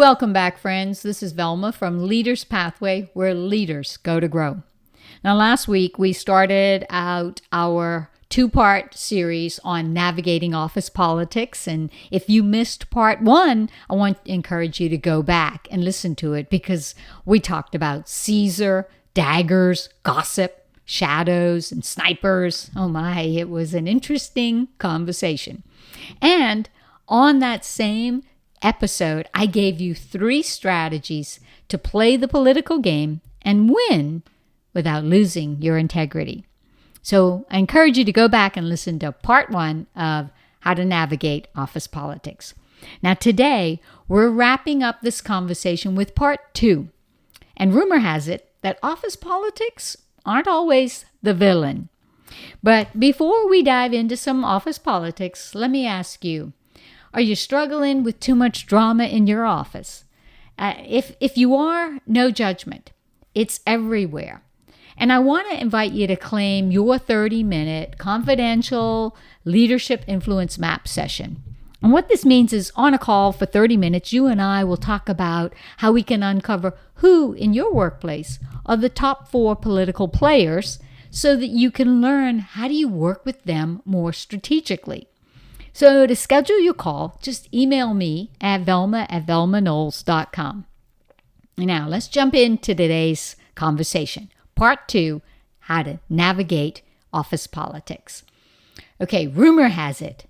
welcome back, friends. This is Velma from Leaders Pathway, where leaders go to grow. Now, last week we started out our two-part series on navigating office politics. And if you missed part one, I want to encourage you to go back and listen to it because we talked about Caesar, daggers, gossip, shadows, and snipers. Oh my, it was an interesting conversation. And on that same episode, I gave you 3 strategies to play the political game and win without losing your integrity. So I encourage you to go back and listen to part 1 of how to navigate office politics. Now today, we're wrapping up this conversation with part 2. And rumor has it that office politics aren't always the villain. But before we dive into some office politics, let me ask you, are you struggling with too much drama in your office? If you are, no judgment. It's everywhere. And I want to invite you to claim your 30-minute confidential leadership influence map session. And what this means is on a call for 30 minutes, you and I will talk about how we can uncover who in your workplace are the top 4 political players so that you can learn how do you work with them more strategically. So to schedule your call, just email me at velma@velmaknowles.com. Now, let's jump into today's conversation. Part 2, how to navigate office politics. Okay, rumor has it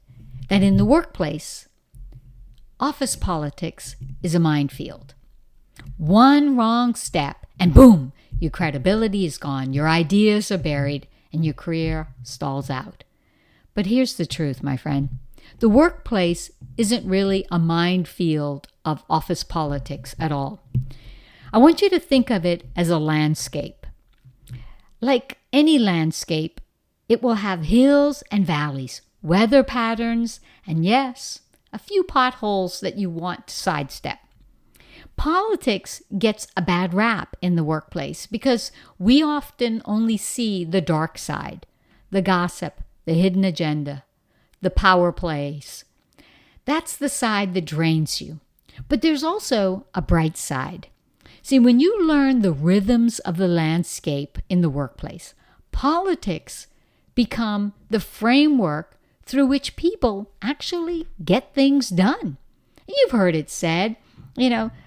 that in the workplace, office politics is a minefield. One wrong step and boom, your credibility is gone, your ideas are buried, and your career stalls out. But here's the truth, my friend. The workplace isn't really a minefield of office politics at all. I want you to think of it as a landscape. Like any landscape, it will have hills and valleys, weather patterns, and yes, a few potholes that you want to sidestep. Politics gets a bad rap in the workplace because we often only see the dark side, the gossip, the hidden agenda, the power plays. That's the side that drains you. But there's also a bright side. See, when you learn the rhythms of the landscape in the workplace, politics become the framework through which people actually get things done. You've heard it said,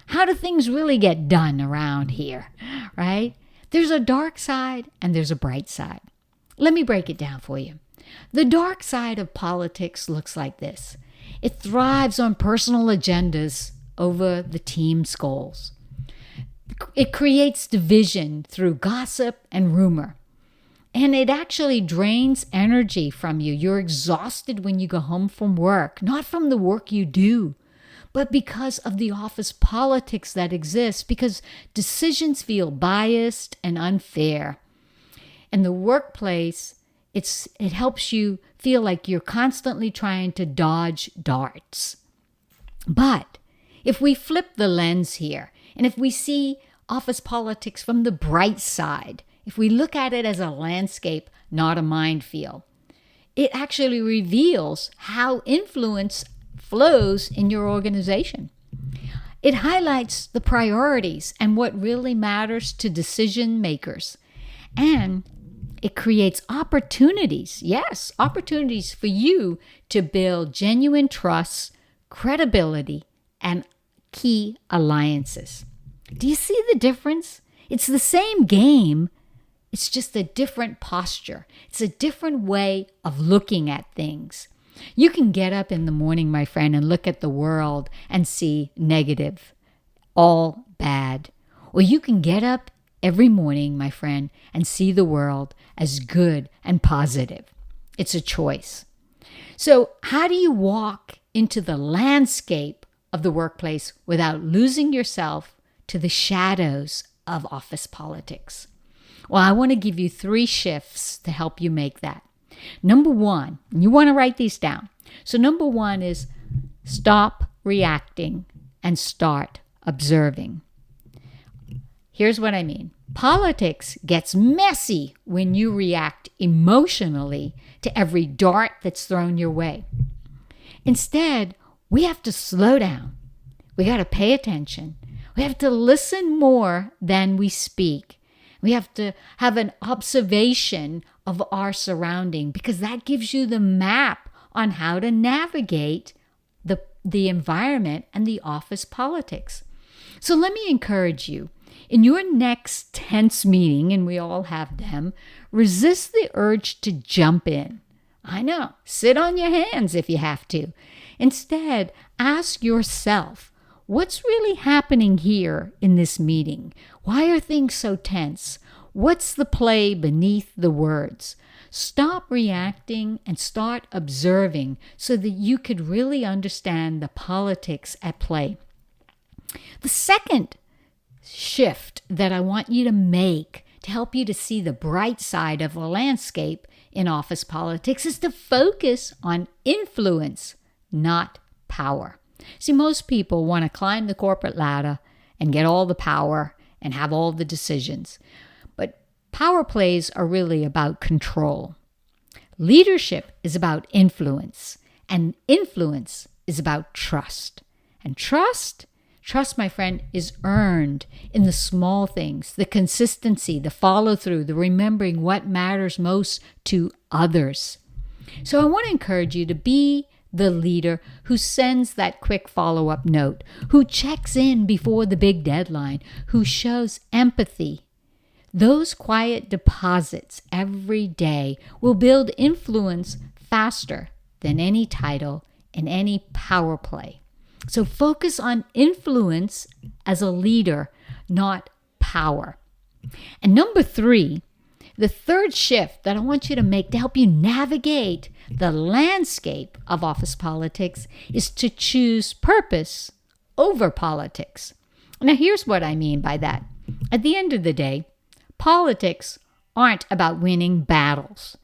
how do things really get done around here, right? There's a dark side and there's a bright side. Let me break it down for you. The dark side of politics looks like this. It thrives on personal agendas over the team's goals. It creates division through gossip and rumor. And it actually drains energy from you. You're exhausted when you go home from work, not from the work you do, but because of the office politics that exists, because decisions feel biased and unfair. In the workplace, it helps you feel like you're constantly trying to dodge darts. But if we flip the lens here, and if we see office politics from the bright side, if we look at it as a landscape, not a minefield, it actually reveals how influence flows in your organization. It highlights the priorities and what really matters to decision makers. And it creates opportunities, yes, opportunities for you to build genuine trust, credibility, and key alliances. Do you see the difference? It's the same game. It's just a different posture. It's a different way of looking at things. You can get up in the morning, my friend, and look at the world and see negative, all bad. Or you can get up every morning, my friend, and see the world as good and positive. It's a choice. So how do you walk into the landscape of the workplace without losing yourself to the shadows of office politics? Well, I want to give you 3 shifts to help you make that. Number 1, and you want to write these down. So number 1 is stop reacting and start observing. Here's what I mean. Politics gets messy when you react emotionally to every dart that's thrown your way. Instead, we have to slow down. We got to pay attention. We have to listen more than we speak. We have to have an observation of our surrounding, because that gives you the map on how to navigate the environment and the office politics. So let me encourage you, in your next tense meeting, and we all have them, resist the urge to jump in. I know, sit on your hands if you have to. Instead, ask yourself, what's really happening here in this meeting? Why are things so tense? What's the play beneath the words? Stop reacting and start observing so that you could really understand the politics at play. The second shift that I want you to make to help you to see the bright side of the landscape in office politics is to focus on influence, not power. See, most people want to climb the corporate ladder and get all the power and have all the decisions. But power plays are really about control. Leadership is about influence, and influence is about trust. And trust, my friend, is earned in the small things, the consistency, the follow-through, the remembering what matters most to others. So I want to encourage you to be the leader who sends that quick follow-up note, who checks in before the big deadline, who shows empathy. Those quiet deposits every day will build influence faster than any title and any power play. So focus on influence as a leader, not power. And number 3, the third shift that I want you to make to help you navigate the landscape of office politics is to choose purpose over politics. Now, here's what I mean by that. At the end of the day, politics aren't about winning battles.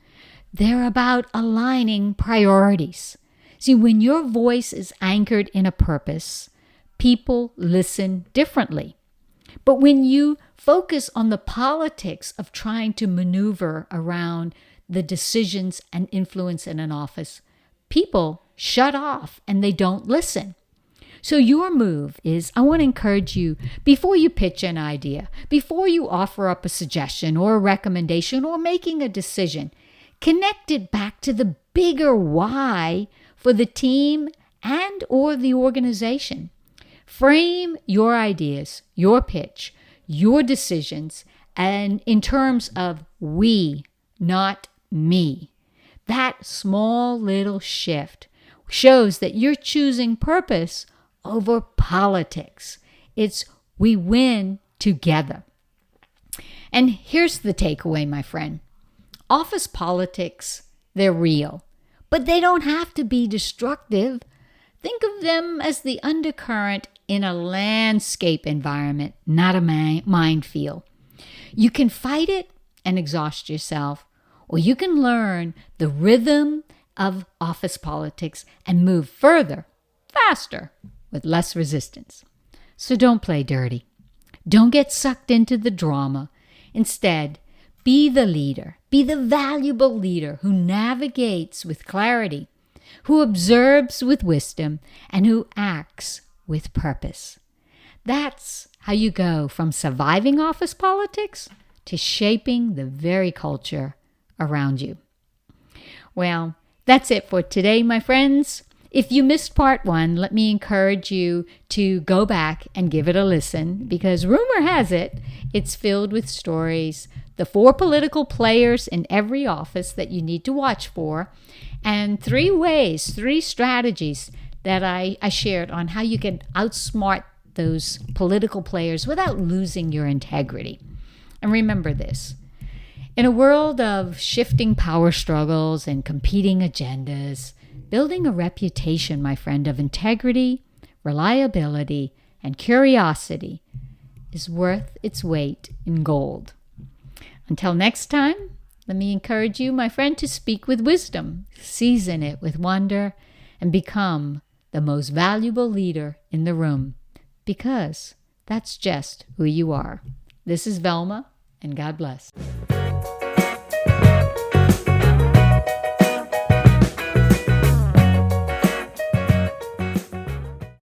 They're about aligning priorities. See, when your voice is anchored in a purpose, people listen differently. But when you focus on the politics of trying to maneuver around the decisions and influence in an office, people shut off and they don't listen. So your move is, I want to encourage you, before you pitch an idea, before you offer up a suggestion or a recommendation or making a decision, connect it back to the bigger why for the team and or the organization. Frame your ideas, your pitch, your decisions, and in terms of we, not me. That small little shift shows that you're choosing purpose over politics. It's we win together. And here's the takeaway, my friend. Office politics, they're real, but they don't have to be destructive. Think of them as the undercurrent in a landscape environment, not a minefield. You can fight it and exhaust yourself, or you can learn the rhythm of office politics and move further, faster, with less resistance. So don't play dirty. Don't get sucked into the drama. Instead, be the leader. Be the valuable leader who navigates with clarity, who observes with wisdom, and who acts with purpose. That's how you go from surviving office politics to shaping the very culture around you. Well, that's it for today, my friends. If you missed part 1, let me encourage you to go back and give it a listen, because rumor has it, it's filled with stories, the 4 political players in every office that you need to watch for, and 3 strategies that I shared on how you can outsmart those political players without losing your integrity. And remember this. In a world of shifting power struggles and competing agendas, building a reputation, my friend, of integrity, reliability, and curiosity is worth its weight in gold. Until next time, let me encourage you, my friend, to speak with wisdom, season it with wonder, and become the most valuable leader in the room, because that's just who you are. This is Velma, and God bless.